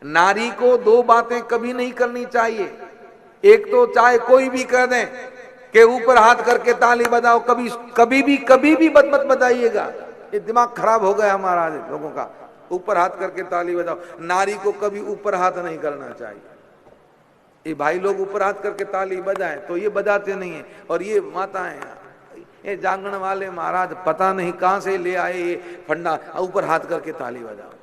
नारी को दो बातें कभी नहीं करनी चाहिए। एक तो चाहे कोई भी कह दें कि ऊपर हाथ करके ताली बजाओ, कभी भी मत बजाइएगा। ये दिमाग खराब हो गया हमारा लोगों का। ऊपर हाथ करके ताली बजाओ, नारी को कभी ऊपर हाथ नहीं करना चाहिए। ये भाई लोग ऊपर हाथ करके ताली बजाएं तो ये बजाते नहीं है। और ये माताएं, ये जांगण वाले महाराज पता नहीं कहां से ले आए ये फंडा, ऊपर हाथ करके ताली बजाओ।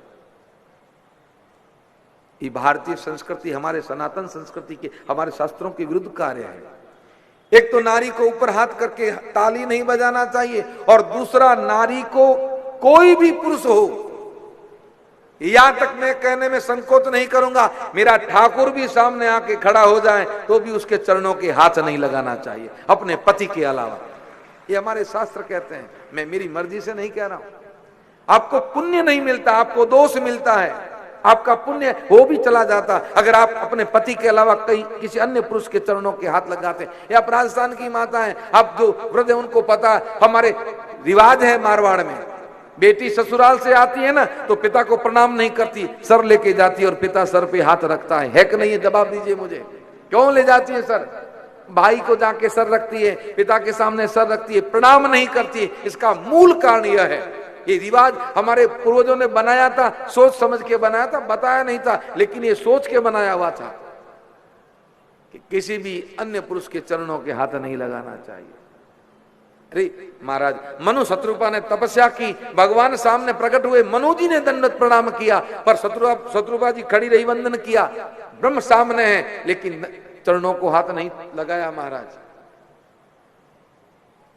ये भारतीय संस्कृति, हमारे सनातन संस्कृति के, हमारे शास्त्रों के विरुद्ध कार्य है। एक तो नारी को ऊपर हाथ करके ताली नहीं बजाना चाहिए, और दूसरा नारी को कोई भी पुरुष हो, यहां तक मैं कहने में संकोच नहीं करूंगा, मेरा ठाकुर भी सामने आके खड़ा हो जाए तो भी उसके चरणों के हाथ नहीं लगाना चाहिए अपने पति के अलावा। ये हमारे शास्त्र कहते हैं, मैं मेरी मर्जी से नहीं कह रहा हूं। आपको पुण्य नहीं मिलता, आपको दोष मिलता है, आपका पुण्य वो भी चला जाता अगर आप अपने पति के अलावा कहीं किसी अन्य पुरुष के चरणों के हाथ लगाते। या राजस्थान की माताएं, अब जो वृद्ध है उनको पता, हमारे रिवाज है मारवाड़ में, बेटी ससुराल से आती है ना तो पिता को प्रणाम नहीं करती, सर लेके जाती है और पिता सर पे हाथ रखता है कि नहीं? जवाब दीजिए मुझे, क्यों ले जाती है सर? भाई को जाके सर रखती है, पिता के सामने सर रखती है, प्रणाम नहीं करती। इसका मूल कारण यह है, ये रिवाज हमारे पूर्वजों ने बनाया था, सोच समझ के बनाया था, बताया नहीं था, लेकिन ये सोच के बनाया हुआ था कि किसी भी अन्य पुरुष के चरणों के हाथ नहीं लगाना चाहिए। अरे महाराज, मनु शत्रुपा ने तपस्या की, भगवान सामने प्रकट हुए, मनु जी ने दंडवत प्रणाम किया, पर शत्रुपा जी खड़ी रही, वंदन किया। ब्रह्म सामने है लेकिन चरणों को हाथ नहीं लगाया महाराज,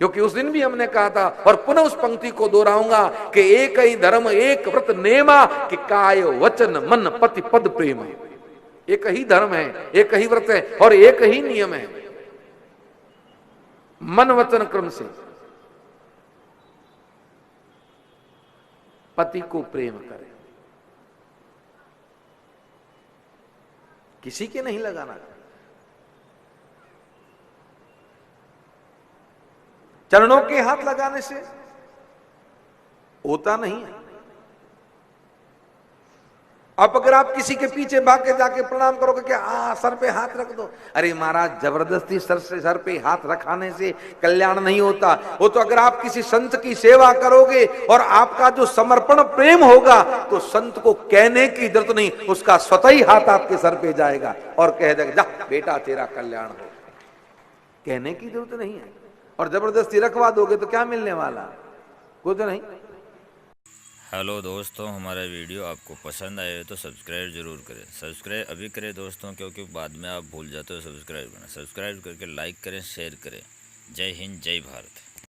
क्योंकि उस दिन भी हमने कहा था, और पुनः उस पंक्ति को दोहराऊंगा कि एक ही धर्म एक व्रत नेमा, कि काय वचन मन पति पद प्रेम। एक ही धर्म है, एक ही व्रत है और एक ही नियम है, मन वचन क्रम से पति को प्रेम करे, किसी के नहीं लगाना। चरणों के हाथ लगाने से होता नहीं है। अब अगर आप किसी के पीछे भाग के जाके प्रणाम करोगे कि सर पे हाथ रख दो, अरे महाराज जबरदस्ती सर पे हाथ रखाने से कल्याण नहीं होता। वो तो अगर आप किसी संत की सेवा करोगे और आपका जो समर्पण प्रेम होगा तो संत को कहने की जरूरत नहीं, उसका स्वतः ही हाथ आपके सर पे जाएगा और कह देगा जा बेटा तेरा कल्याण हो। कहने की जरूरत नहीं है, और जबरदस्ती रखवा दोगे तो क्या मिलने वाला? कुछ नहीं। हेलो दोस्तों, हमारा वीडियो आपको पसंद आए तो सब्सक्राइब जरूर करें। सब्सक्राइब अभी करें दोस्तों, क्योंकि बाद में आप भूल जाते हो सब्सक्राइब करना। सब्सक्राइब करके लाइक करें, शेयर करें। जय हिंद, जय भारत।